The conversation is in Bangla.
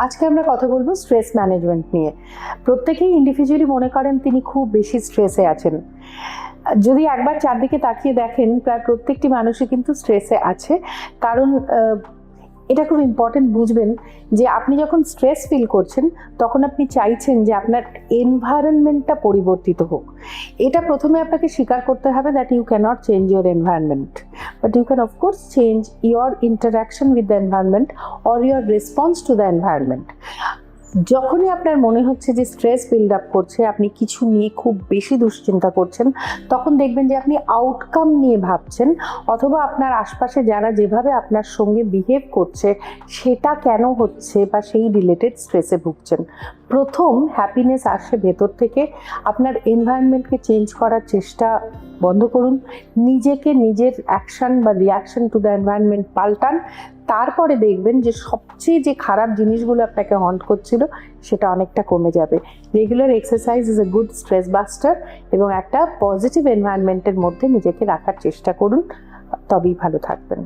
আজকে আমরা কথা বলবো স্ট্রেস ম্যানেজমেন্ট নিয়ে। প্রত্যেকেই ইন্ডিভিজুয়ালি মনে করেন তিনি খুব বেশি স্ট্রেসে আছেন। যদি একবার চারদিকে তাকিয়ে দেখেন, প্রায় প্রত্যেকটি মানুষই কিন্তু স্ট্রেসে আছে। কারণ এটা খুব ইম্পর্টেন্ট বুঝবেন যে আপনি যখন স্ট্রেস ফিল করছেন তখন আপনি চাইছেন যে আপনার এনভায়রনমেন্টটা পরিবর্তিত হোক। এটা প্রথমে আপনাকে স্বীকার করতে হবে that you cannot change your environment, but you can of course change your interaction with the environment or your response to the environment. যখনই আপনার মনে হচ্ছে যে স্ট্রেস বিল্ড আপ করছে, আপনি কিছু নিয়ে খুব বেশি দুশ্চিন্তা করছেন, তখন দেখবেন যে আপনি আউটকাম নিয়ে ভাবছেন, অথবা আপনার আশপাশে যারা যেভাবে আপনার সঙ্গে বিহেভ করছে সেটা কেন হচ্ছে বা সেই রিলেটেড স্ট্রেসে ভুগছেন। প্রথম হ্যাপিনেস আসে ভেতর থেকে। আপনার এনভায়রনমেন্টকে চেঞ্জ করার চেষ্টা বন্ধ করুন, নিজেকে নিজের অ্যাকশন বা রিয়াকশন টু দ্য এনভায়রনমেন্ট পাল্টান। তারপরে দেখবেন যে সবচেয়ে যে খারাপ জিনিসগুলো আপনাকে হন্ট করছিল সেটা অনেকটা কমে যাবে। Regular exercise is a good stress buster, এবং একটা পজিটিভ এনভায়রনমেন্টের মধ্যে নিজেকে রাখার চেষ্টা করুন, তবেই ভালো থাকবেন।